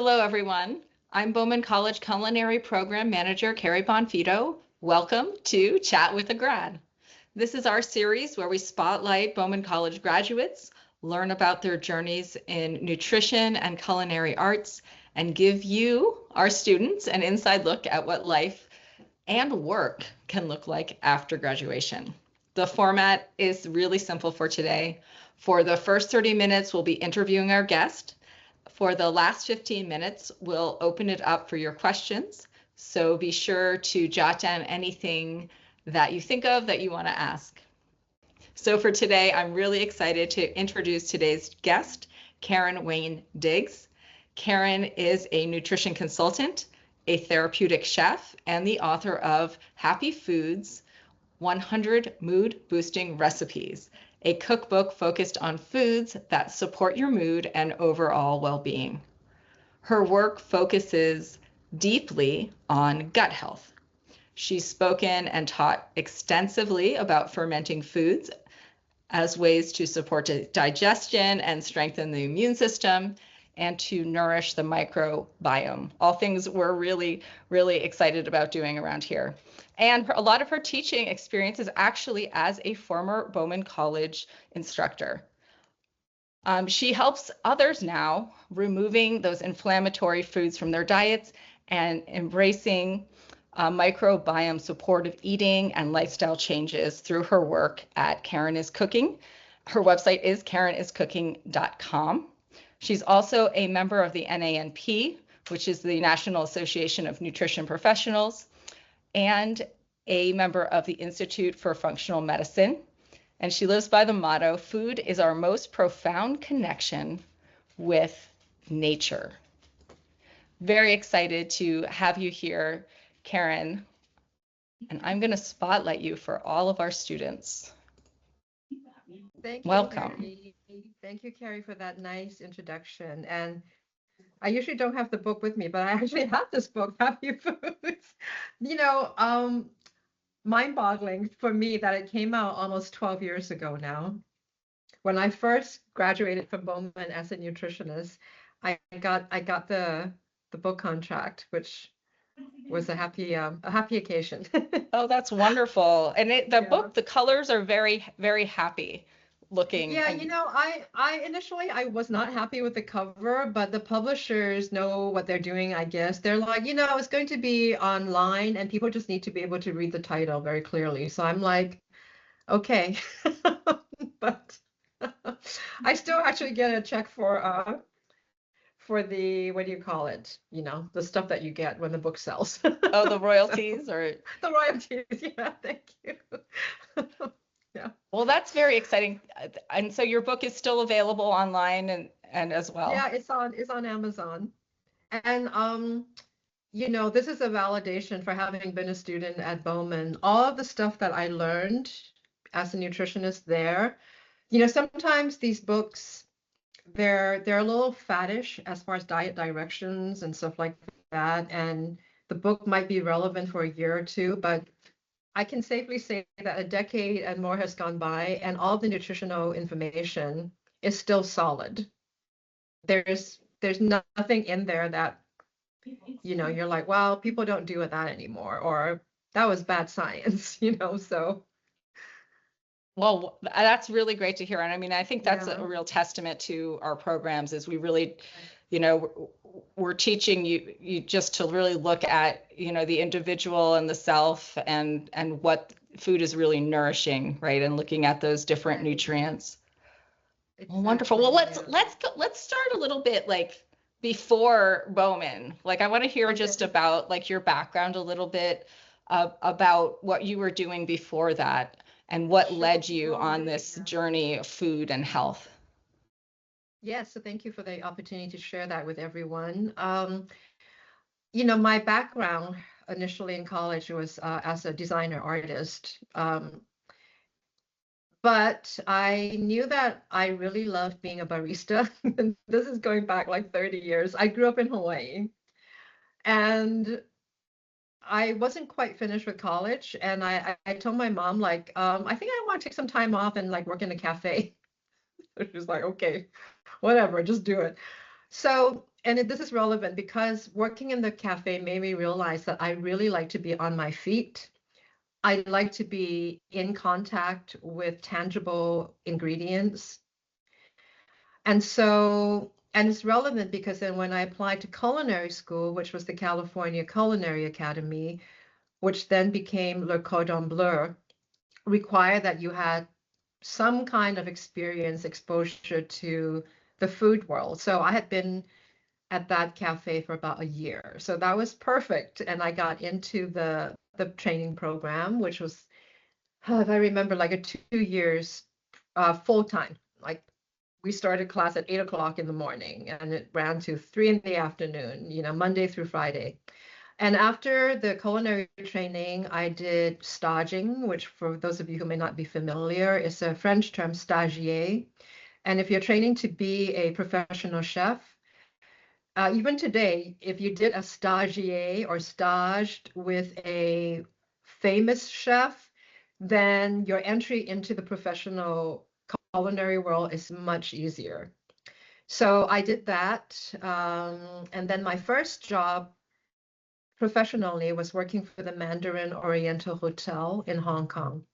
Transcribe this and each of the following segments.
Hello, everyone. I'm Bowman College Culinary Program Manager Carrie Bonfito. Welcome to Chat with a Grad. This is our series where we spotlight Bowman College graduates, learn about their journeys in nutrition and culinary arts, and give you, our students, an inside look at what life and work can look like after graduation. The format is really simple for today. For the first 30 minutes, we'll be interviewing our guest. For the last 15 minutes, we'll open it up for your questions. So be sure to jot down anything that you think of that you want to ask. So for today, I'm really excited to introduce today's guest, Karen Wang Diggs. Karen is a nutrition consultant, a therapeutic chef, and the author of Happy Foods, 100 Mood Boosting Recipes, a cookbook focused on foods that support your mood and overall well-being. Her work focuses deeply on gut health. She's spoken and taught extensively about fermenting foods as ways to support digestion and strengthen the immune system and to nourish the microbiome. All things we're really, really excited about doing around here. And a lot of her teaching experience is actually as a former Bowman College instructor. She helps others now removing those inflammatory foods from their diets and embracing microbiome supportive eating and lifestyle changes through her work at Karen is Cooking. Her website is kareniscooking.com. She's also a member of the NANP, which is the National Association of Nutrition Professionals, and a member of the Institute for Functional Medicine. And she lives by the motto, food is our most profound connection with nature. Very excited to have you here, Karen. And I'm going to spotlight you for all of our students. Thank you, Welcome. Carrie. Thank you, Carrie, for that nice introduction. And I usually don't have the book with me, but I actually have this book, Happy Foods. Mind-boggling for me that it came out almost 12 years ago now. When I first graduated from Bowman as a nutritionist, I got the book contract, which was a happy occasion. Oh, that's wonderful. And the Yeah. book, the colors are very, very happy looking. Yeah, I initially I was not happy with the cover, but the publishers know what they're doing, I guess. They're like, it's going to be online and people just need to be able to read the title very clearly. So I'm like, okay. But I still actually get a check for the, what do you call it? The stuff that you get when the book sells. Oh, the royalties or the royalties. Yeah, thank you. Yeah. Well, that's very exciting. And so your book is still available online and as well. Yeah, it's on Amazon. And this is a validation for having been a student at Bowman. All of the stuff that I learned as a nutritionist there, sometimes these books they're a little faddish as far as diet directions and stuff like that. And the book might be relevant for a year or two, but I can safely say that a decade and more has gone by, and all the nutritional information is still solid. There's nothing in there that, you're like, well, people don't do it that anymore, or that was bad science, so. Well, that's really great to hear. And I mean, I think that's Yeah. a real testament to our programs is we really, we're teaching you just to really look at, the individual and the self and what food is really nourishing, right? And looking at those different nutrients. Well, wonderful. Well, let's start a little bit like before Bowman. Like I want to hear just about like your background a little bit about what you were doing before that and what led you on this journey of food and health. Yes, so thank you for the opportunity to share that with everyone. My background initially in college was as a designer artist. But I knew that I really loved being a barista. This is going back like 30 years. I grew up in Hawaii. And I wasn't quite finished with college. And I told my mom, like, I think I want to take some time off and like work in a cafe. She was like, okay, whatever, just do it. So this is relevant because working in the cafe made me realize that I really like to be on my feet. I like to be in contact with tangible ingredients. And it's relevant because then when I applied to culinary school, which was the California Culinary Academy, which then became Le Cordon Bleu, required that you had some kind of experience, exposure to the food world. So I had been at that cafe for about a year. So that was perfect. And I got into the training program, which was, if I remember, like a 2 years full time. Like we started class at 8 o'clock in the morning and it ran to 3 in the afternoon, Monday through Friday. And after the culinary training, I did staging, which for those of you who may not be familiar, is a French term stagiaire. And if you're training to be a professional chef, even today, if you did a stagiaire or staged with a famous chef, then your entry into the professional culinary world is much easier. So I did that. And then my first job professionally was working for the Mandarin Oriental Hotel in Hong Kong.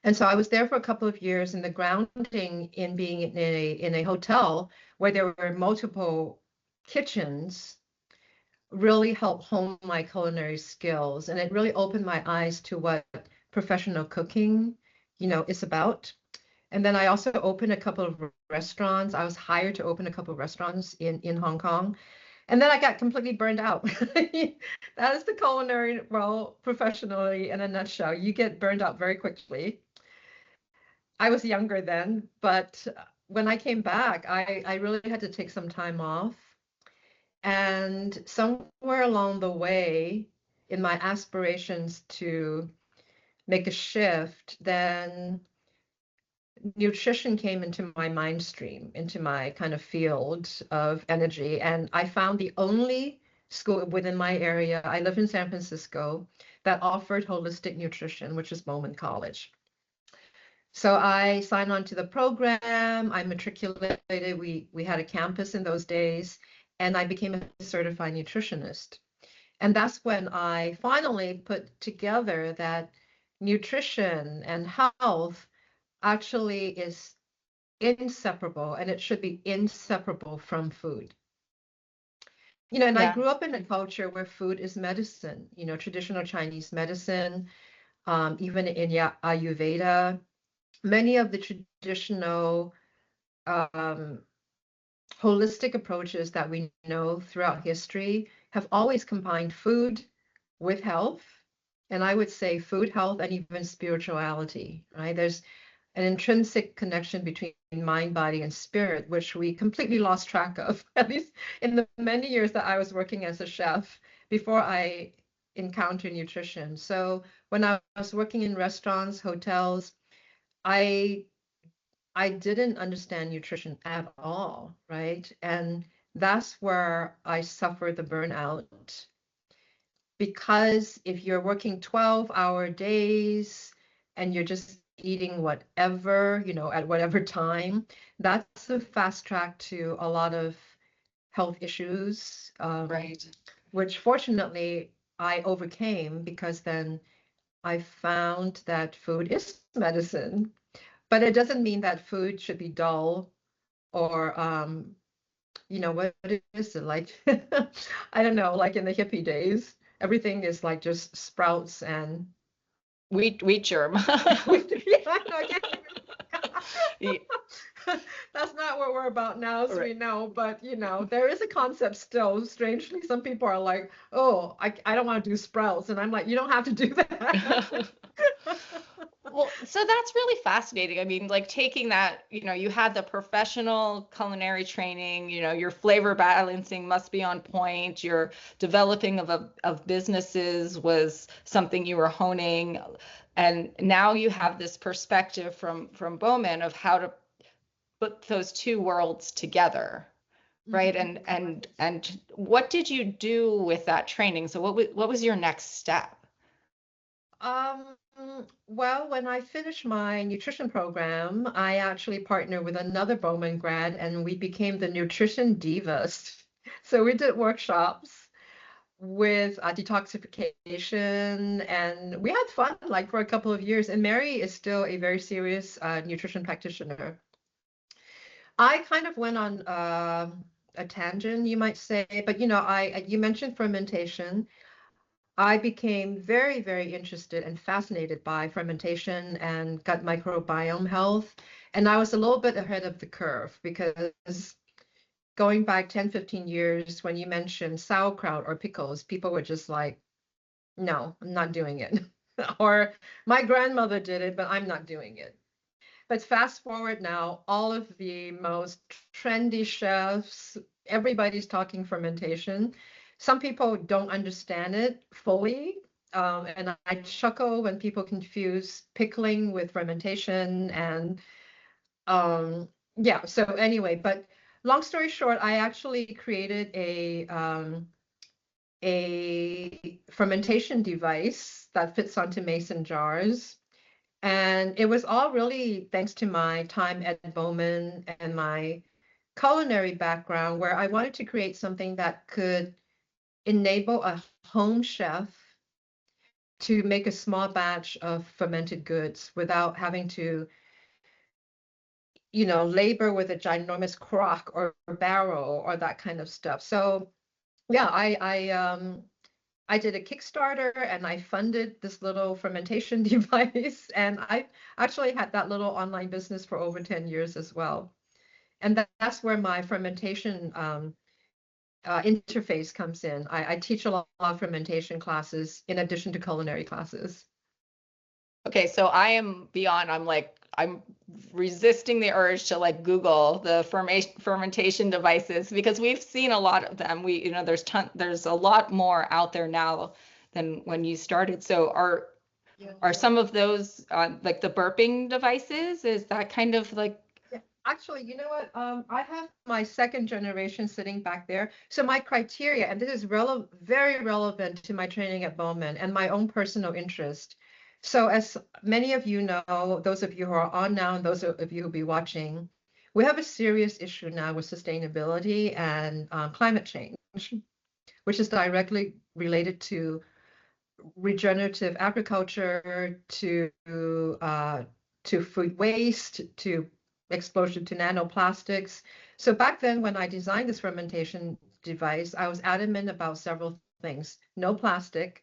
And so I was there for a couple of years, and the grounding in being in a hotel where there were multiple kitchens really helped hone my culinary skills. And it really opened my eyes to what professional cooking, is about. And then I also opened a couple of restaurants. I was hired to open a couple of restaurants in Hong Kong. And then I got completely burned out. That is the culinary world professionally in a nutshell. You get burned out very quickly. I was younger then, but when I came back, I really had to take some time off. And somewhere along the way, in my aspirations to make a shift, then nutrition came into my mind stream, into my kind of field of energy. And I found the only school within my area, I live in San Francisco, that offered holistic nutrition, which is Bowman College. So I signed on to the program. I matriculated. We had a campus in those days, and I became a certified nutritionist. And that's when I finally put together that nutrition and health actually is inseparable, and it should be inseparable from food. And I Yeah. grew up in a culture where food is medicine, traditional Chinese medicine, even in Ayurveda. Many of the traditional um, holistic approaches that we know throughout history have always combined food with health. And I would say food, health, and even spirituality, right? There's an intrinsic connection between mind, body, and spirit, which we completely lost track of, at least in the many years that I was working as a chef before I encountered nutrition. So when I was working in restaurants, hotels, I I didn't understand nutrition at all, right? And that's where I suffered the burnout because if you're working 12-hour days and you're just eating whatever, at whatever time, that's a fast track to a lot of health issues, Right. which fortunately I overcame because then I found that food is medicine. But it doesn't mean that food should be dull or what is it like? I don't know, like in the hippie days, everything is like just sprouts and Wheat germ. yeah, I know, I can't Yeah, that's not what we're about now, as right. we know. But there is a concept still. Strangely, some people are like, "Oh, I don't want to do sprouts," and I'm like, "You don't have to do that." Well, so that's really fascinating. I mean, like taking that, you had the professional culinary training, your flavor balancing must be on point. Your developing of businesses was something you were honing. And now you have this perspective from Bowman of how to put those two worlds together, right? Mhm. And what did you do with that training? So what was your next step? Um, well, when I finished my nutrition program, I actually partnered with another Bowman grad and we became the nutrition divas. So we did workshops with detoxification, and we had fun like for a couple of years. And Mary is still a very serious nutrition practitioner. I kind of went on a tangent, you might say, but you mentioned fermentation. I became very, very interested and fascinated by fermentation and gut microbiome health. And I was a little bit ahead of the curve because going back 10, 15 years, when you mentioned sauerkraut or pickles, people were just like, no, I'm not doing it. Or my grandmother did it, but I'm not doing it. But fast forward now, all of the most trendy chefs, everybody's talking fermentation. Some people don't understand it fully. And I chuckle when people confuse pickling with fermentation. And yeah, so anyway, but long story short, I actually created a fermentation device that fits onto mason jars. And it was all really thanks to my time at Bowman and my culinary background, where I wanted to create something that could enable a home chef to make a small batch of fermented goods without having to, labor with a ginormous crock or barrel or that kind of stuff. So yeah, I did a Kickstarter and I funded this little fermentation device. And I actually had that little online business for over 10 years as well. And that's where my fermentation interface comes in. I teach a lot of fermentation classes in addition to culinary classes. Okay, so I am beyond, I'm resisting the urge to like Google the fermentation devices because we've seen a lot of them. There's a lot more out there now than when you started. So are some of those like the burping devices? Is that kind of like Yeah, actually, you know what? I have my second generation sitting back there. So my criteria, and this is very relevant to my training at Bowman and my own personal interest. So as many of you know, those of you who are on now and those of you who'll be watching, we have a serious issue now with sustainability and climate change, which is directly related to regenerative agriculture, to food waste, to exposure to nanoplastics. So back then, when I designed this fermentation device, I was adamant about several things: no plastic,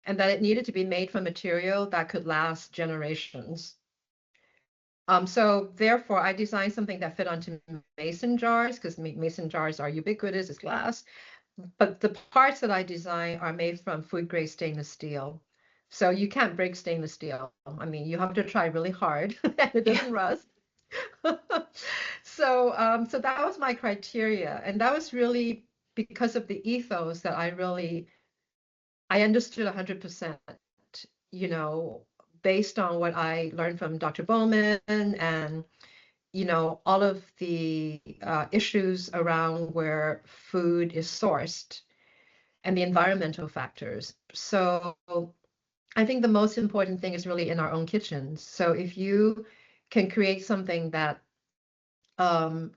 and that it needed to be made from material that could last generations. So therefore, I designed something that fit onto mason jars because mason jars are ubiquitous as glass. But the parts that I design are made from food grade stainless steel. So you can't break stainless steel. I mean, you have to try really hard and it yeah. doesn't rust. So that was my criteria. And that was really because of the ethos that I understood 100%, you know, based on what I learned from Dr. Bowman and all of the issues around where food is sourced and the environmental factors. So I think the most important thing is really in our own kitchens. So if you can create something that um,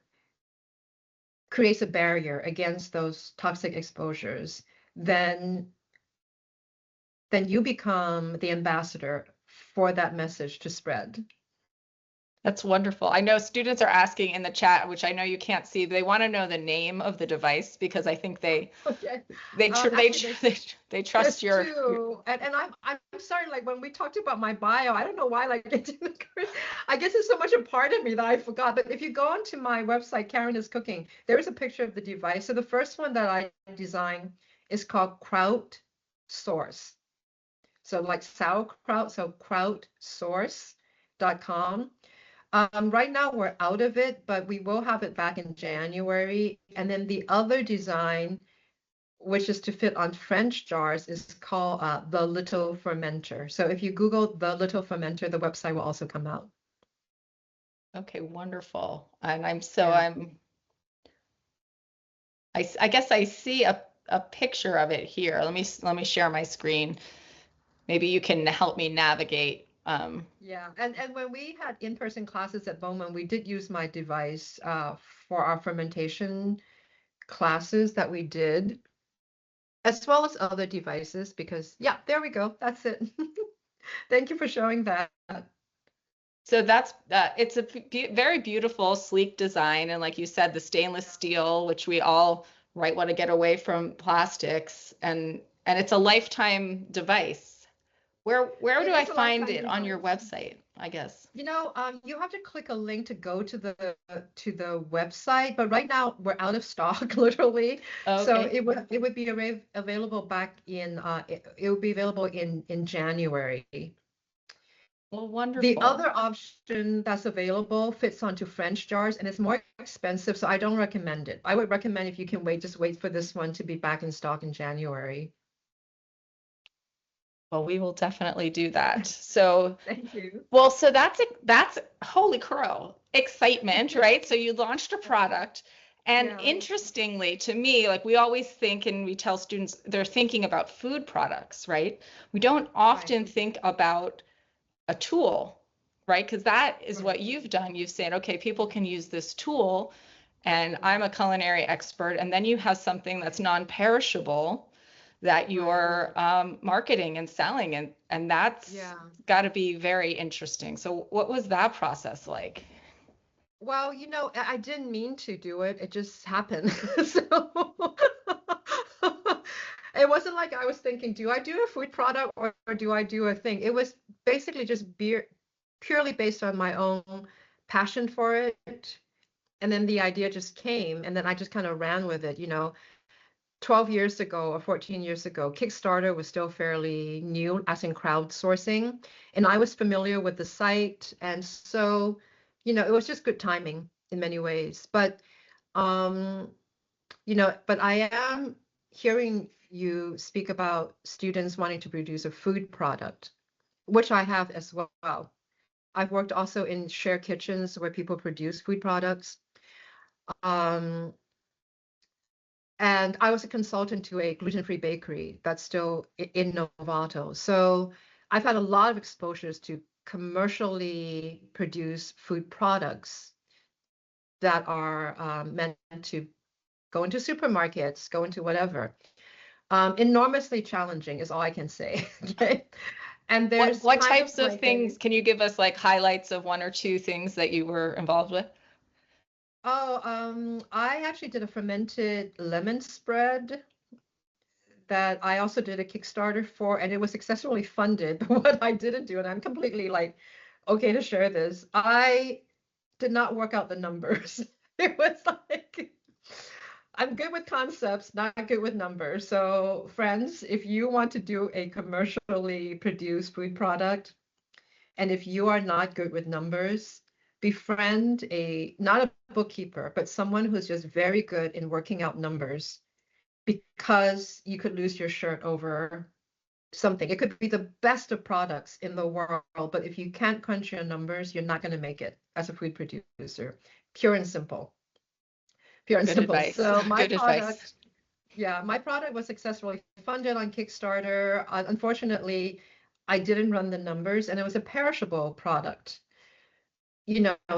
creates a barrier against those toxic exposures, then you become the ambassador for that message to spread. That's wonderful. I know students are asking in the chat, which I know you can't see, they want to know the name of the device because I think Okay. they tr they Actually, tr there's they there's trust your two, and I'm sorry. Like when we talked about my bio, I don't know why. Like it didn't occur. I guess it's so much a part of me that I forgot. But if you go onto my website, Karen is Cooking, there is a picture of the device. So the first one that I designed is called Kraut Source. So like sauerkraut, so krautsource.com. Right now we're out of it, but we will have it back in January. And then the other design, which is to fit on French jars, is called the Little Fermenter. So if you Google the Little Fermenter, the website will also come out. Okay, wonderful. And Yeah. I guess I see a picture of it here. Let me share my screen. Maybe you can help me navigate. Yeah, and when we had in-person classes at Bowman, we did use my device for our fermentation classes that we did, as well as other devices, because yeah, there we go. That's it. Thank you for showing that. So that's it's a very beautiful, sleek design, and like you said, the stainless steel, which we all right want to get away from plastics, and it's a lifetime device. Where do It I is a find lifetime it on your device. website, I guess? You have to click a link to go to the website, but right now we're out of stock, literally. So Okay. it would be available back in it would be available in January. Well, The wonderful. other option that's available fits onto French jars and it's more expensive, so I don't recommend it. I would recommend if you can wait, just wait for this one to be back in stock in January. Well, we will definitely do that. So, Thank you. well, so that's holy crow, excitement, right? So you launched a product. And Yeah, interestingly, to me, like we always think and we tell students they're thinking about food products, right? We don't right, often think about a tool, right? Because that is right, what you've done. You've said, okay, people can use this tool, and I'm a culinary expert. And then you have something that's non-perishable that right. you're marketing and selling, and that's Yeah. got to be very interesting. So, what was that process like? Well, I didn't mean to do it. It just happened. So it wasn't like I was thinking, do I do a food product or do I do a thing? It was basically just purely based on my own passion for it. And then the idea just came, and then I just kind of ran with it. 12 years ago or 14 years ago, Kickstarter was still fairly new, as in crowdsourcing. And I was familiar with the site. And so, it was just good timing in many ways. Um, but I am hearing you speak about students wanting to produce a food product, which I have as well. I've worked also in shared kitchens where people produce food products. Um, And I was a consultant to a gluten-free bakery that's still in Novato. So I've had a lot of exposures to commercially produced food products that are meant to go into supermarkets, go into whatever. Enormously challenging is all I can say. Okay. And What there's what kind of types of like a, things can you give us like highlights of one or two things that you were involved with? I actually did a fermented lemon spread that I also did a Kickstarter for, and it was successfully funded. But what I didn't do, and I'm completely like, okay to share this, I did not work out the numbers. It was like, I'm good with concepts, not good with numbers. So, friends, if you want to do a commercially produced food product, and if you are not good with numbers, befriend not a bookkeeper, but someone who's just very good in working out numbers because you could lose your shirt over something. It could be the best of products in the world, but if you can't crunch your numbers, you're not going to make it as a food producer. Pure and simple. Pure and Good simple. advice. So Good advice. my product was successfully funded on Kickstarter. Unfortunately, I didn't run the numbers and it was a perishable product.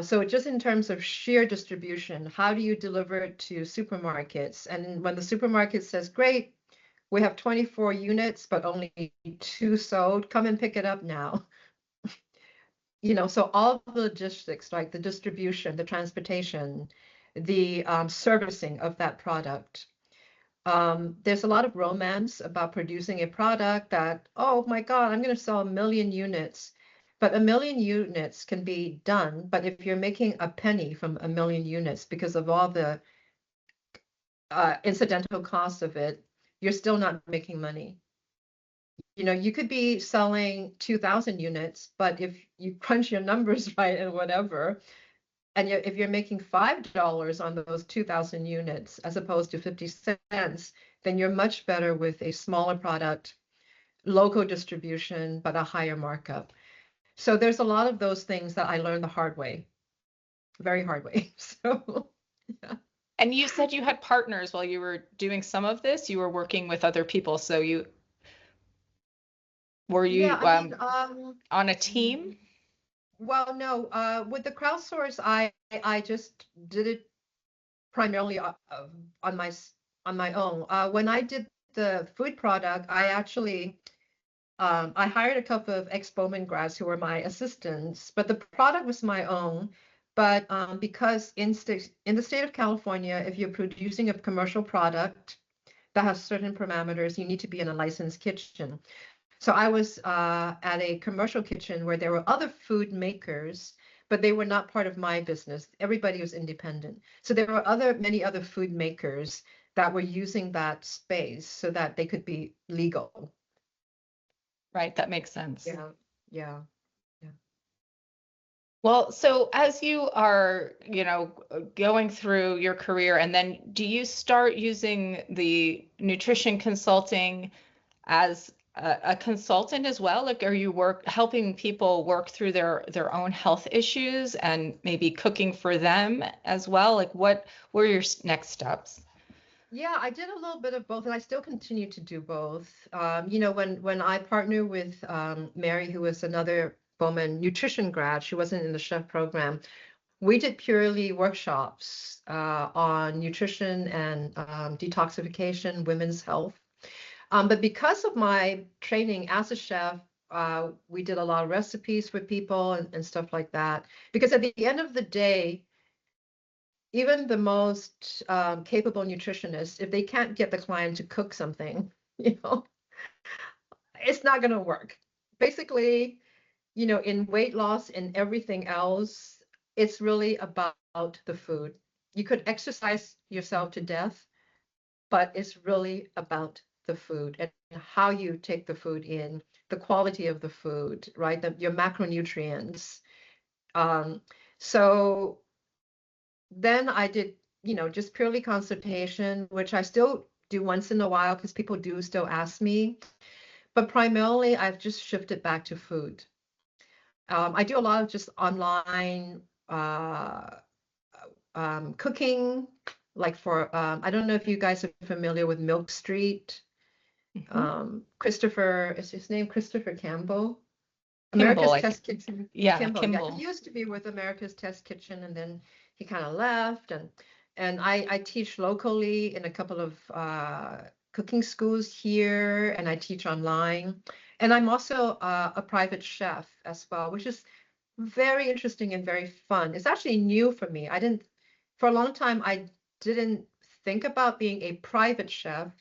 So just in terms of sheer distribution, how do you deliver it to supermarkets? And when the supermarket says, great, we have 24 units, but only two sold. Come and pick it up now. So all the logistics, like the distribution, the transportation, the servicing of that product. There's a lot of romance about producing a product that, oh my God, I'm going to sell 1 million units. But 1 million units can be done. But if you're making a penny from 1 million units because of all the incidental costs of it, you're still not making money. You could be selling 2,000 units, but if you crunch your numbers right and whatever, and if you're making $5 on those 2,000 units as opposed to 50 cents, then you're much better with a smaller product, local distribution, but a higher markup. So there's a lot of those things that I learned the hard way, very hard way. So yeah. And you said you had partners while you were doing some of this. You were working with other people. So you were Yeah, you I mean, on a team? well, no, with the crowdsource, I just did it primarily on my own. When I did the food product, I actually I hired a couple of ex-Bowman grads who were my assistants, but the product was my own. But because in the state of California, if you're producing a commercial product that has certain parameters, you need to be in a licensed kitchen. So I was at a commercial kitchen where there were other food makers, but they were not part of my business. Everybody was independent. So there were many other food makers that were using that space so that they could be legal. Right, that makes sense. Yeah, yeah, yeah. Well, so as you are, going through your career, and then do you start using the nutrition consulting as a consultant as well? Like, are you helping people work through their own health issues and maybe cooking for them as well? Like, what were your next steps? Yeah, I did a little bit of both, and I still continue to do both. When I partnered with Mary, who was another Bowman nutrition grad, she wasn't in the chef program. We did purely workshops on nutrition and detoxification, women's health. But because of my training as a chef, we did a lot of recipes with people and stuff like that. Because at the end of the day, even the most capable nutritionist, if they can't get the client to cook something, you know, it's not going to work. Basically, in weight loss and everything else, it's really about the food. You could exercise yourself to death, but it's really about the food and how you take the food in, the quality of the food, right? Your macronutrients. So then I did, just purely consultation, which I still do once in a while because people do still ask me. But primarily, I've just shifted back to food. I do a lot of just online cooking, like I don't know if you guys are familiar with Milk Street. Christopher, is his name Christopher Campbell? Kimball, America's I Test think. Kitchen. Yeah, Kimball, yeah, he Kimball. used to be with America's Test Kitchen, and then he kind of left. And I teach locally in a couple of cooking schools here, and I teach online. And I'm also a private chef as well, which is very interesting and very fun. It's actually new for me. For a long time, I didn't think about being a private chef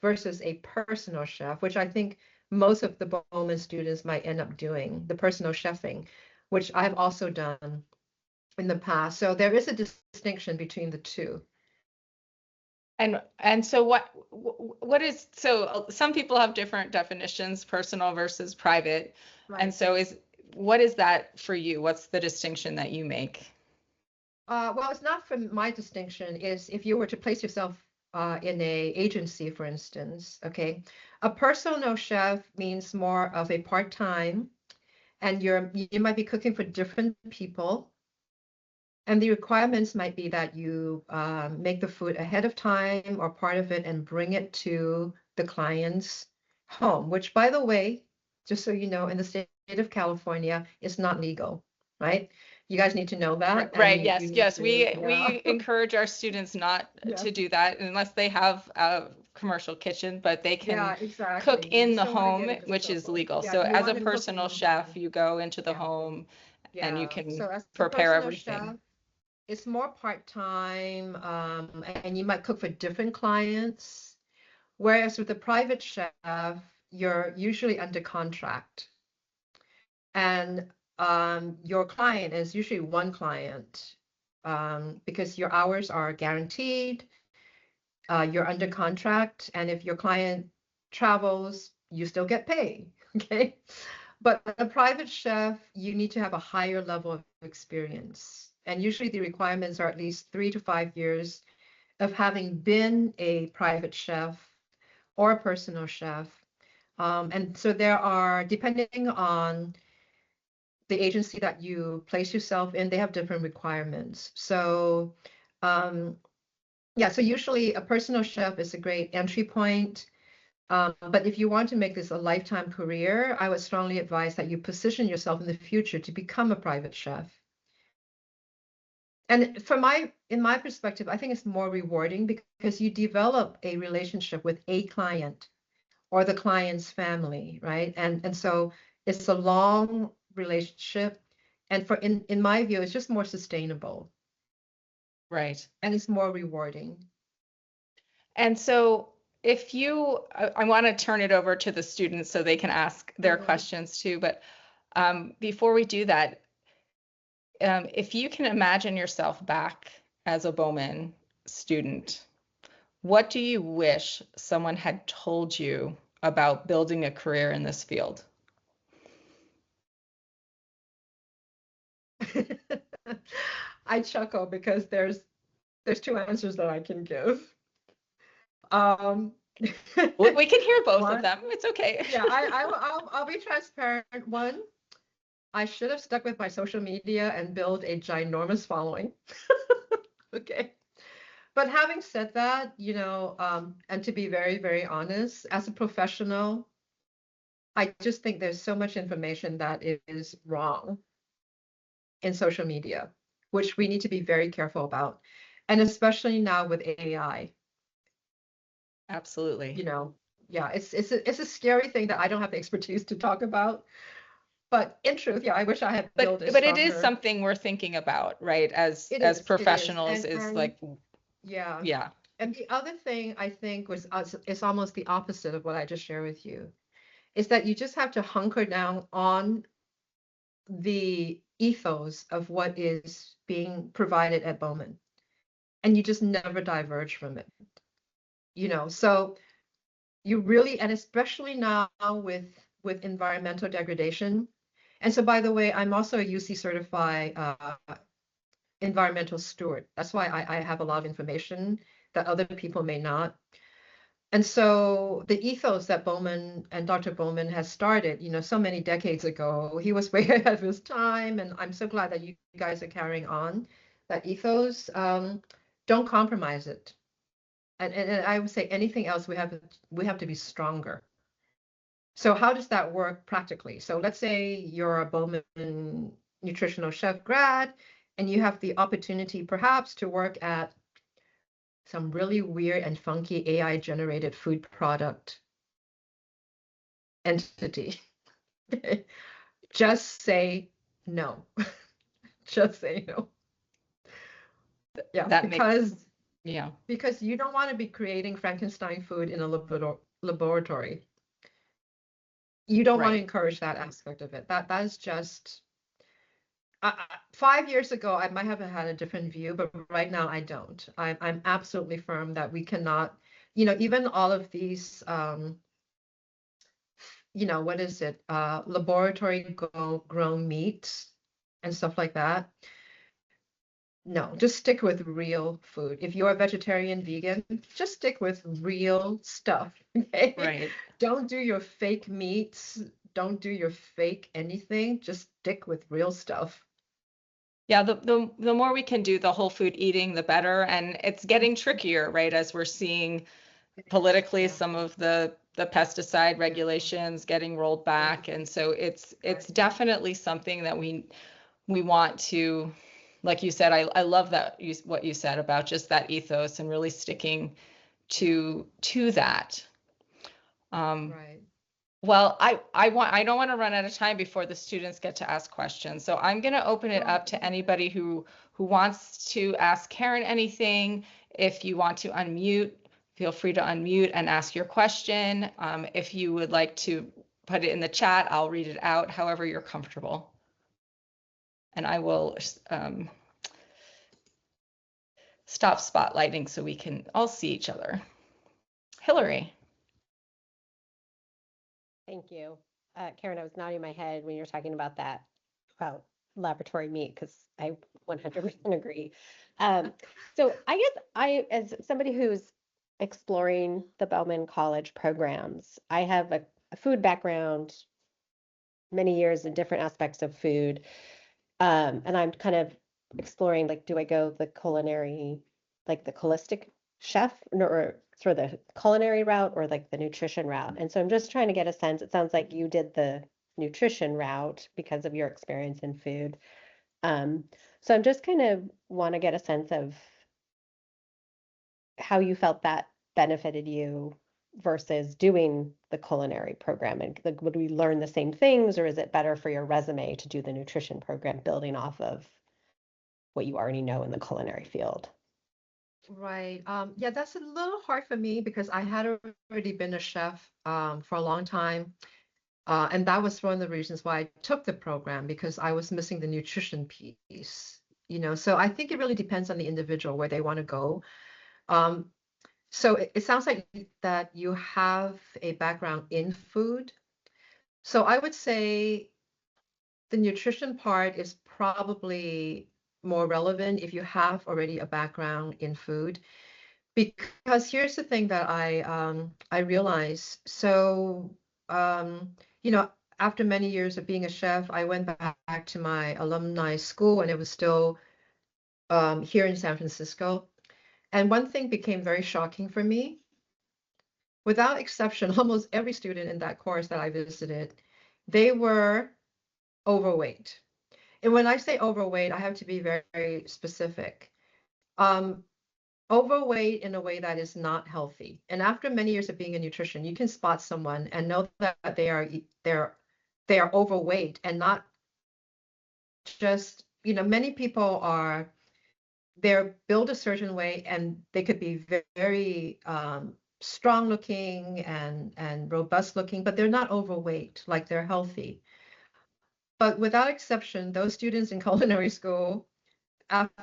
versus a personal chef, which I think most of the Bowman students might end up doing, the personal chefing, which I've also done in the past. So there is a distinction between the two. And so what is, so some people have different definitions, personal versus private. Right. And so what is that for you? What's the distinction that you make? Well, it's not from my distinction, is if you were to place yourself in a agency, for instance, okay, a personal chef means more of a part-time, and you might be cooking for different people, and the requirements might be that you make the food ahead of time or part of it and bring it to the client's home, which, by the way, just so you know, in the state of California, is not legal, right? You guys need to know that, and Right. you Yes. need Yes. to, We encourage our students not yeah. to do that unless they have a commercial kitchen, but they Yeah, can cook exactly. You in just the don't want to get home, into which is trouble. legal. Yeah, So you as a want to cook in personal the chef, home. you go into the Yeah, home and you yeah. can So as a prepare personal everything. chef, it's more part-time, and you might cook for different clients. Whereas with a private chef, you're usually under contract, and your client is usually one client, because your hours are guaranteed. You're under contract, and if your client travels, you still get paid. Okay. But a private chef, you need to have a higher level of experience. And usually the requirements are at least 3 to 5 years of having been a private chef or a personal chef. And so there are, depending on the agency that you place yourself in, they have different requirements. So, yeah, so usually a personal chef is a great entry point. But if you want to make this a lifetime career, I would strongly advise that you position yourself in the future to become a private chef. And in my perspective, I think it's more rewarding because you develop a relationship with a client or the client's family, right? And so it's a long relationship. And in my view, it's just more sustainable Right. and it's more rewarding. And so if you, I want to turn it over to the students so they can ask their Mhm. questions too. But before we do that, if you can imagine yourself back as a Bowman student, what do you wish someone had told you about building a career in this field? I chuckle because there's two answers that I can give. Um, We can hear both of one, them. It's okay. yeah, I'll be transparent. One, I should have stuck with my social media and build a ginormous following. Okay. But having said that, and to be very, very honest, as a professional, I just think there's so much information that is wrong in social media, which we need to be very careful about. And especially now with AI, Absolutely. you know, yeah, it's a scary thing that I don't have the expertise to talk about. But in truth, yeah, I wish I had built a But it is stronger. something we're thinking about, right? As It is, professionals, is and like, yeah. yeah, And the other thing I think is almost the opposite of what I just shared with you, is that you just have to hunker down on the ethos of what is being provided at Bowman, and you just never diverge from it. So you really, and especially now with environmental degradation. And so, by the way, I'm also a UC certified environmental steward. That's why I have a lot of information that other people may not. And so the ethos that Bowman and Dr. Bowman has started, so many decades ago, he was way ahead of his time. And I'm so glad that you guys are carrying on that ethos. Don't compromise it. And I would say anything else, we have to be stronger. So how does that work practically? So let's say you're a Bowman nutritional chef grad, and you have the opportunity perhaps to work at some really weird and funky AI generated food product entity. Just say no. Just say no. Yeah, that makes, yeah, because you don't want to be creating Frankenstein food in a laboratory. You don't want to right. encourage that aspect of it. That is just 5 years ago, I might have had a different view, but right now I don't. I'm absolutely firm that we cannot, even all of these, what is it, laboratory grown meats and stuff like that. No, just stick with real food. If you're a vegetarian, vegan, just stick with real stuff. Okay? Right. Don't do your fake meats. Don't do your fake anything. Just stick with real stuff. Yeah, the more we can do the whole food eating, the better. And it's getting trickier, right? As we're seeing politically Yeah. some of the pesticide Yeah. regulations getting rolled Yeah. back. And so it's Right. definitely something that we want to, like you said, I love that what you said about just that ethos and really sticking to that. Um, Right. well, I don't want to run out of time before the students get to ask questions. So I'm going to open it No, up it's to okay. anybody who wants to ask Karen anything. If you want to unmute, feel free to unmute and ask your question. If you would like to put it in the chat, I'll read it out however you're comfortable. And I will stop spotlighting so we can all see each other. Hillary. Thank you. Karen, I was nodding my head when you're talking about that, about laboratory meat, because I 100% agree. So I guess as somebody who's exploring the Bellman College programs, I have a food background, many years in different aspects of food. And I'm kind of exploring, like, do I go the culinary, like the holistic chef, or sort of the culinary route, or like the nutrition route? And so I'm just trying to get a sense. It sounds like you did the nutrition route because of your experience in food. So I'm just kind of want to get a sense of how you felt that benefited you versus doing the culinary program. And like, would we learn the same things, or is it better for your resume to do the nutrition program building off of what you already know in the culinary field? Right. Yeah, that's a little hard for me because I had already been a chef for a long time. And that was one of the reasons why I took the program because I was missing the nutrition piece, So I think it really depends on the individual where they want to go. Um, so it sounds like that you have a background in food. So I would say the nutrition part is probably more relevant if you have already a background in food. Because here's the thing that I realized. So um, you know, after many years of being a chef, I went back to my alumni school, and it was still here in San Francisco. And one thing became very shocking for me. Without exception, almost every student in that course that I visited, they were overweight. And when I say overweight, I have to be very, very specific. Um, Overweight in a way that is not healthy. And after many years of being in nutrition, you can spot someone and know that they are overweight and not just, many people they're built a certain way and they could be very strong looking and robust looking, but they're not overweight, like they're healthy. But without exception, those students in culinary school, after,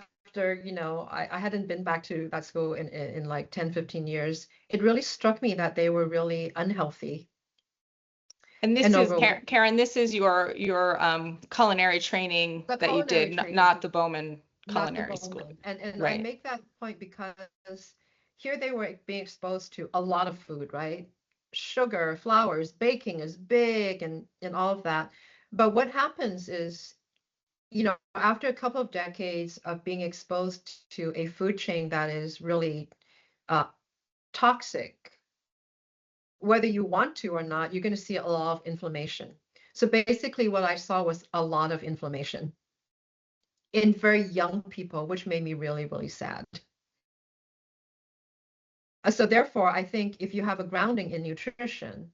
I hadn't been back to that school in like 10, 15 years, it really struck me that they were really unhealthy And this and is overweight. Karen, this is your culinary training The that you culinary did, not training, the Bowman not the Culinary School. Bowman. And I Right. make that point because here they were being exposed to a lot of food, right? Sugar, flours, baking is big and all of that. But what happens is, after a couple of decades of being exposed to a food chain that is really uh, toxic, whether you want to or not, you're going to see a lot of inflammation. So basically, what I saw was a lot of inflammation in very young people, which made me really, really sad. So therefore, I think if you have a grounding in nutrition,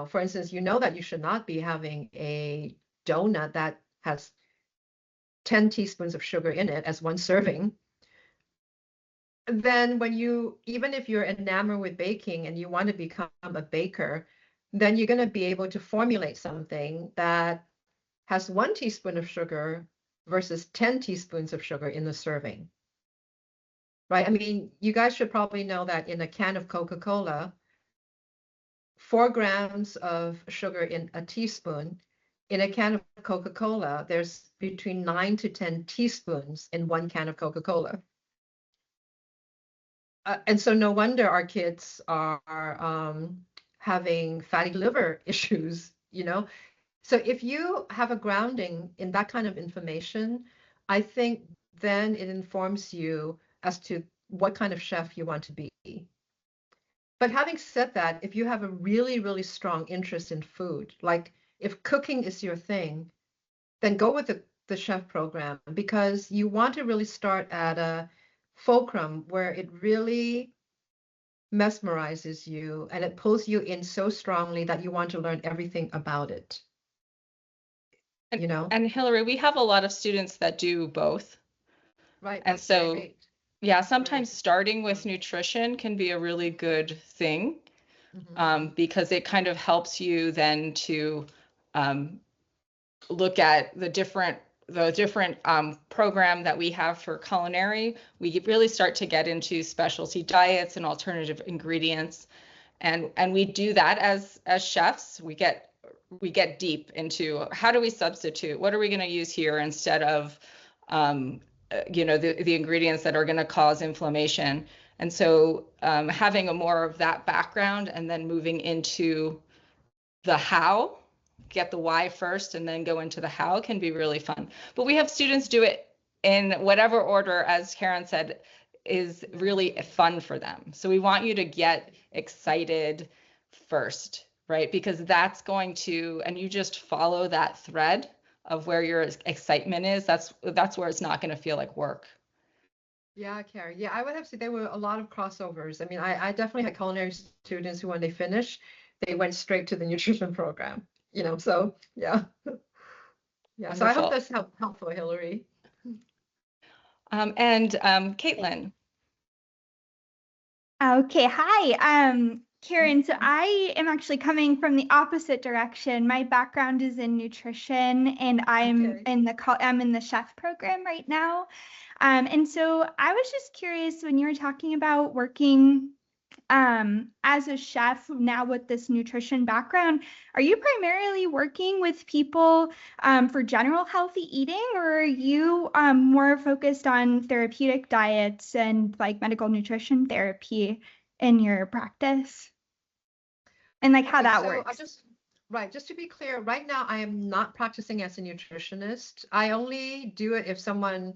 for instance, you know that you should not be having a donut that has 10 teaspoons of sugar in it as one serving. Then even if you're enamored with baking and you want to become a baker, then you're going to be able to formulate something that has 1 teaspoon of sugar versus 10 teaspoons of sugar in the serving, right? I mean, you guys should probably know that in a can of Coca-Cola, 4 grams of sugar in a teaspoon. In a can of Coca-Cola, there's between 9 to 10 teaspoons in one can of Coca-Cola. And so no wonder our kids are having fatty liver issues. So if you have a grounding in that kind of information, I think then it informs you as to what kind of chef you want to be. But having said that, if you have a really, really strong interest in food, like if cooking is your thing, then go with the chef program because you want to really start at a fulcrum where it really mesmerizes you and it pulls you in so strongly that you want to learn everything about it, And, you know? and Hillary, we have a lot of students that do both. Right, And that's so, great. yeah, Right. sometimes starting with nutrition can be a really good thing, Mm-hmm. because it kind of helps you then to um, look at the different program that we have for culinary. We really start to get into specialty diets and alternative ingredients, and we do that as chefs. We get deep into how do we substitute, what are we going to use here instead of the ingredients that are going to cause inflammation. And so having a more of that background and then moving into the how, get the why first and then go into the how, can be really fun. But we have students do it in whatever order, as Karen said, is really fun for them. So we want you to get excited first, right? Because that's going to, and you just follow that thread of where your excitement is, that's where it's not going to feel like work. Yeah, Carrie. Yeah, I would have to say there were a lot of crossovers. I mean, I definitely had culinary students who, when they finished, they went straight to the nutrition program, so yeah. Yeah, so I hope Wonderful. that's helpful, Hillary. And Caitlin. Okay, hi. Karen, so I am actually coming from the opposite direction. My background is in nutrition and I'm Okay. I'm in the chef program right now. And so I was just curious when you were talking about working as a chef now with this nutrition background, are you primarily working with people for general healthy eating, or are you more focused on therapeutic diets and like medical nutrition therapy in your practice? And like how Okay, that so works? just to be clear, right now I am not practicing as a nutritionist. I only do it if someone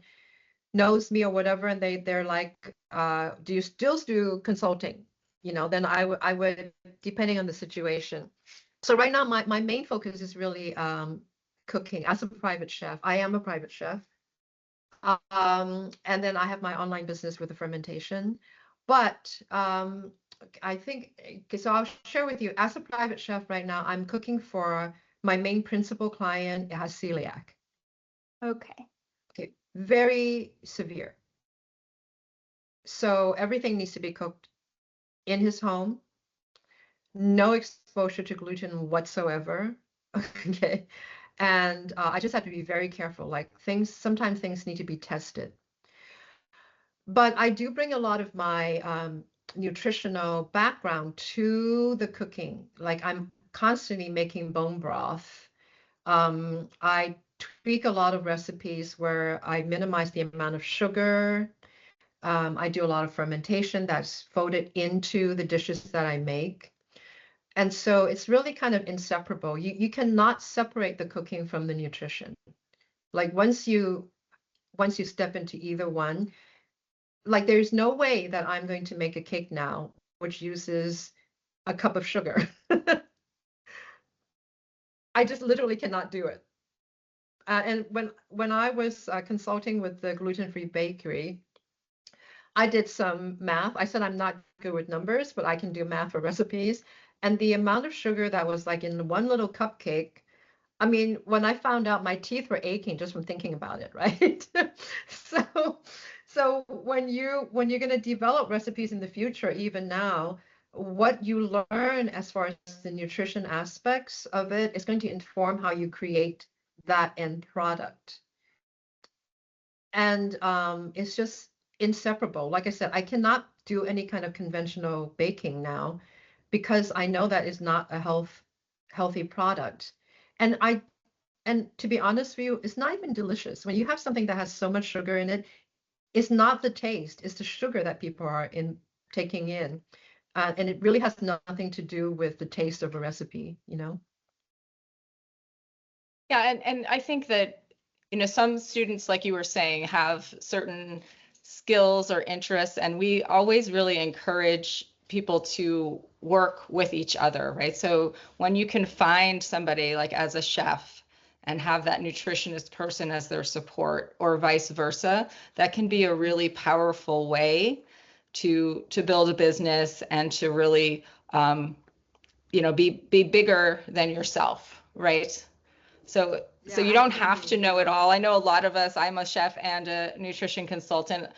knows me or whatever, and they're like, do you still do consulting? Then I would, depending on the situation. So right now my main focus is really cooking as a private chef. I am a private chef. And then I have my online business with the fermentation. But I think, okay, so I'll share with you, as a private chef right now, I'm cooking for my main principal client. It has celiac. Okay. Okay, very severe. So everything needs to be cooked in his home, no exposure to gluten whatsoever. Okay. And I just have to be very careful. Like sometimes things need to be tested. But I do bring a lot of my nutritional background to the cooking. Like I'm constantly making bone broth. I tweak a lot of recipes where I minimize the amount of sugar. I do a lot of fermentation that's folded into the dishes that I make. And so it's really kind of inseparable. You cannot separate the cooking from the nutrition. Like once you step into either one, like there's no way that I'm going to make a cake now which uses a cup of sugar. I just literally cannot do it. And when I was consulting with the gluten-free bakery, I did some math. I said I'm not good with numbers, but I can do math for recipes. And the amount of sugar that was like in one little cupcake, I mean, when I found out, my teeth were aching just from thinking about it, right? So, so when you're going to develop recipes in the future, even now, what you learn as far as the nutrition aspects of it is going to inform how you create that end product. And it's just inseparable. Like I said, I cannot do any kind of conventional baking now because I know that is not a healthy product. And to be honest with you, it's not even delicious. When you have something that has so much sugar in it, it's not the taste, it's the sugar that people are taking in. And it really has nothing to do with the taste of a recipe. Yeah, and I think that, some students, like you were saying, have certain skills or interests, and we always really encourage people to work with each other, right? So when you can find somebody like as a chef and have that nutritionist person as their support, or vice versa, that can be a really powerful way to build a business and to really be bigger than yourself, right? So Yeah, you I don't couldn't have agree to know more. it all. I know a lot of us, I'm a chef and a nutrition consultant.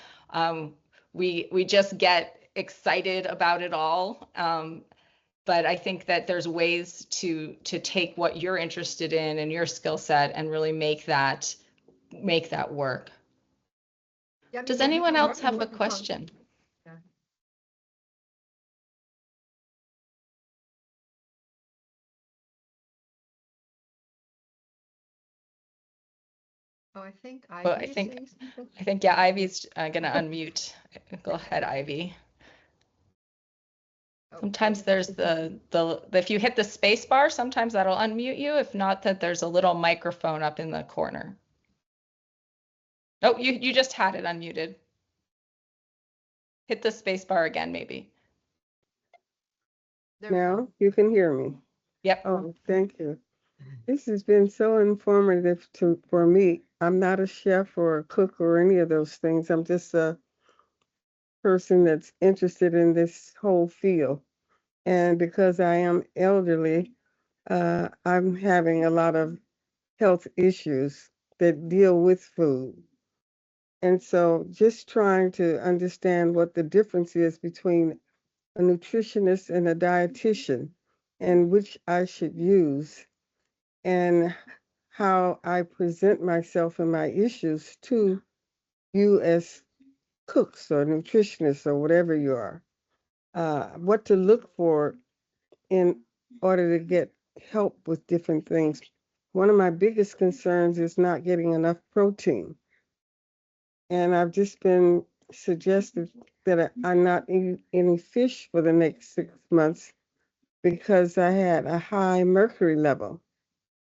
We just get excited about it all. But I think that there's ways to take what you're interested in and your skill set and really make that work. Yeah, I mean, Does you anyone can else work have a with question? yeah. Oh, I think Well, Ivy is saying something. yeah, Ivy's gonna unmute. Go ahead, Ivy. Sometimes Okay. there's if you hit the space bar, sometimes that'll unmute you. If not, that there's a little microphone up in the corner. Oh, you just had it unmuted. Hit the space bar again, maybe. There we go. Now you can hear me. Yep. Oh, thank you. This has been so informative for me. I'm not a chef or a cook or any of those things. I'm just a person that's interested in this whole field. And because I am elderly, I'm having a lot of health issues that deal with food. And so just trying to understand what the difference is between a nutritionist and a dietitian and which I should use and how I present myself and my issues to you as cooks or nutritionists or whatever you are. What to look for in order to get help with different things. One of my biggest concerns is not getting enough protein. And I've just been suggested that I not eat any fish for the next 6 months because I had a high mercury level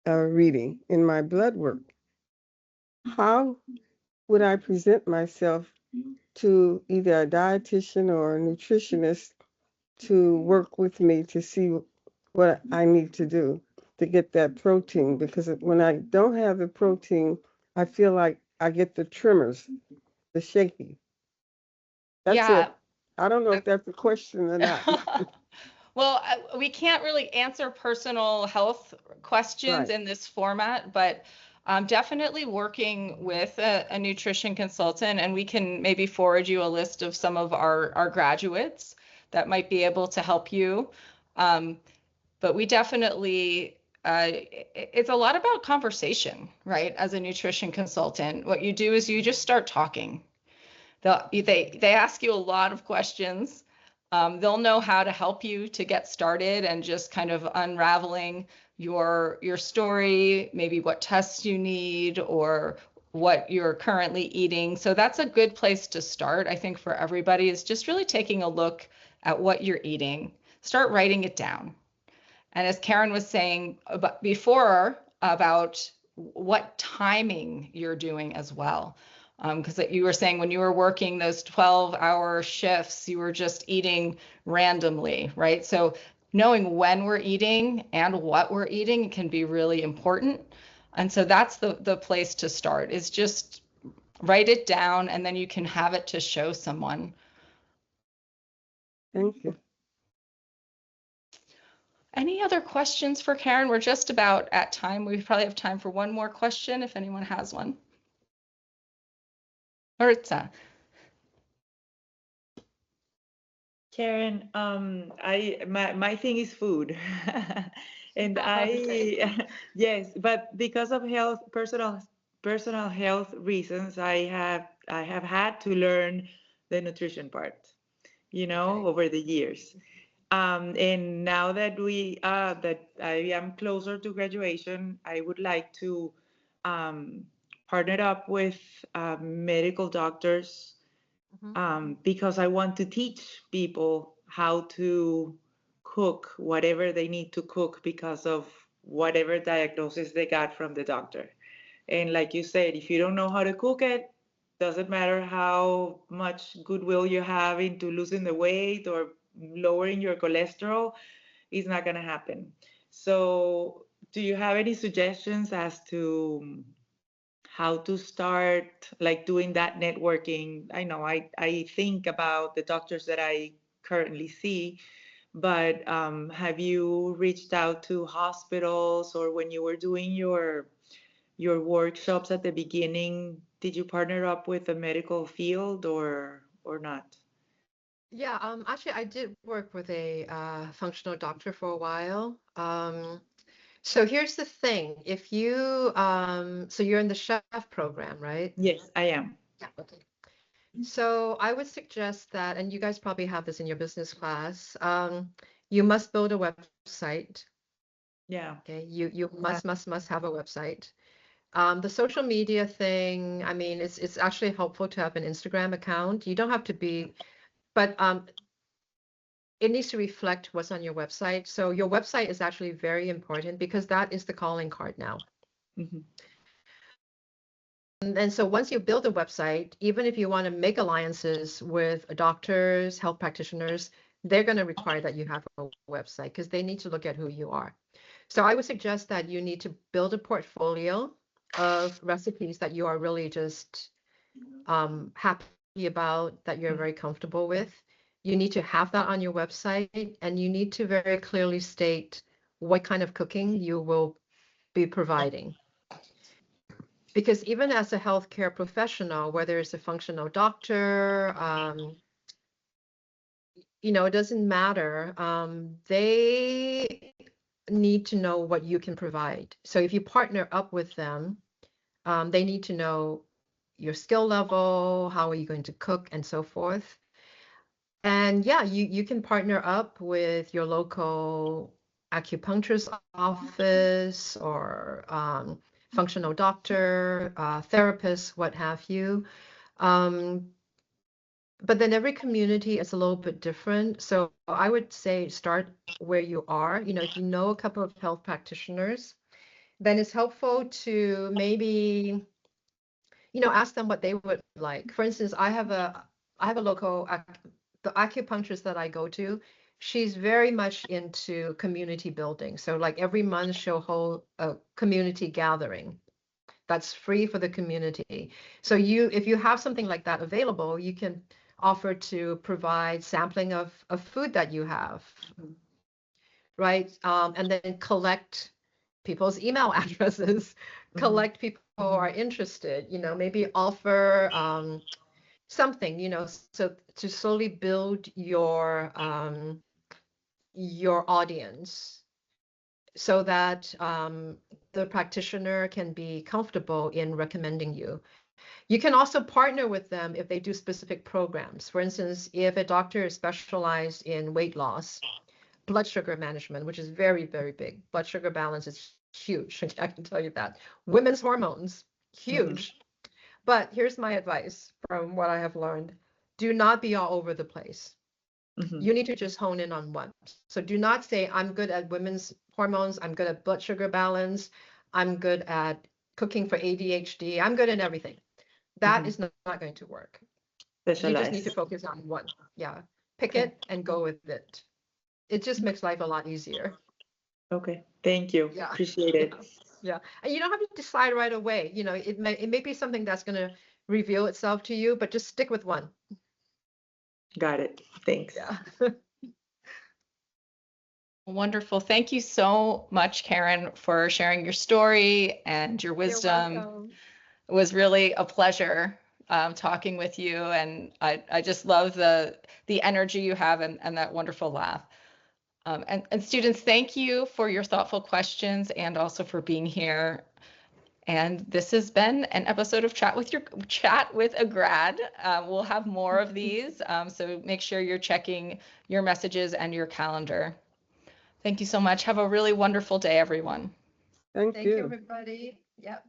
reading in my blood work. How would I present myself to either a dietitian or a nutritionist to work with me to see what I need to do to get that protein? Because when I don't have the protein, I feel like I get the tremors, the shaky. That's Yeah. it. I don't know if that's a question or not. Well, we can't really answer personal health questions Right. in this format, but definitely working with a nutrition consultant, and we can maybe forward you a list of some of our graduates that might be able to help you. But we definitely, it's a lot about conversation, right? As a nutrition consultant, what you do is you just start talking. They ask you a lot of questions. They'll know how to help you to get started and just kind of unraveling your story, maybe what tests you need or what you're currently eating. So that's a good place to start, I think, for everybody is just really taking a look at what you're eating. Start writing it down. And as Karen was saying before about what timing you're doing as well. Because you were saying when you were working those 12-hour shifts, you were just eating randomly, right? So knowing when we're eating and what we're eating can be really important. And so that's the place to start is just write it down and then you can have it to show someone. Thank you. Any other questions for Karen? We're just about at time. We probably have time for one more question if anyone has one. Maritza. Karen, my thing is food, and yes, but because of personal health reasons, I have had to learn the nutrition part, Okay. over the years. And now that I am closer to graduation, I would like to um, partner up with medical doctors Mhm. because I want to teach people how to cook whatever they need to cook because of whatever diagnosis they got from the doctor. And like you said, if you don't know how to cook it, doesn't matter how much goodwill you have into losing the weight or lowering your cholesterol, it's not going to happen. So, do you have any suggestions as to how to start like doing that networking? I know I think about the doctors that I currently see, but have you reached out to hospitals, or when you were doing your workshops at the beginning, did you partner up with the medical field or not? Yeah, actually, I did work with a functional doctor for a while. So here's the thing. If you, so you're in the chef program, right? Yes, I am. Yeah. Okay. So I would suggest that, and you guys probably have this in your business class, you must build a website. Yeah. Okay, you must have a website. The social media thing, I mean, it's actually helpful to have an Instagram account. You don't have to be, but it needs to reflect what's on your website. So your website is actually very important because that is the calling card now. Hmm. And so once you build a website, even if you want to make alliances with doctors, health practitioners, they're going to require that you have a website because they need to look at who you are. So I would suggest that you need to build a portfolio of recipes that you are really just happy about, that you're very comfortable with. You need to have that on your website, and you need to very clearly state what kind of cooking you will be providing. Because even as a healthcare professional, whether it's a functional doctor, it doesn't matter. They need to know what you can provide. So if you partner up with them, they need to know your skill level, how are you going to cook, and so forth. And yeah, you can partner up with your local acupuncturist office or functional doctor, therapist, what have you. But then every community is a little bit different. So I would say start where you are. If you know a couple of health practitioners, then it's helpful to maybe, ask them what they would like. For instance, I have a local, the acupuncturist that I go to, she's very much into community building. So like every month she'll hold a community gathering that's free for the community. So if you have something like that available, you can offer to provide sampling of food that you have, right? And then collect people's email addresses, collect people who are interested, maybe offer something, so to slowly build your audience so that the practitioner can be comfortable in recommending you. You can also partner with them if they do specific programs. For instance, if a doctor is specialized in weight loss, blood sugar management, which is very, very big. Blood sugar balance is huge. I can tell you that. Women's hormones, huge. But here's my advice from what I have learned. Do not be all over the place. You need to just hone in on one. So do not say, I'm good at women's hormones. I'm good at blood sugar balance. I'm good at cooking for ADHD. I'm good at everything. That is not going to work. You just need to focus on one. Yeah. Pick it and go with it. It just makes life a lot easier. Okay. Thank you. Yeah. Appreciate it. Yeah. And you don't have to decide right away. It may be something that's going to reveal itself to you, but just stick with one. Got it. Thanks. Yeah. Wonderful. Thank you so much, Karen, for sharing your story and your wisdom. It was really a pleasure talking with you, and I just love the energy you have and that wonderful laugh. And students, thank you for your thoughtful questions and also for being here. And this has been an episode of Chat with a Grad. We'll have more of these, so make sure you're checking your messages and your calendar. Thank you so much. Have a really wonderful day, everyone. Thank you. Everybody. Yep.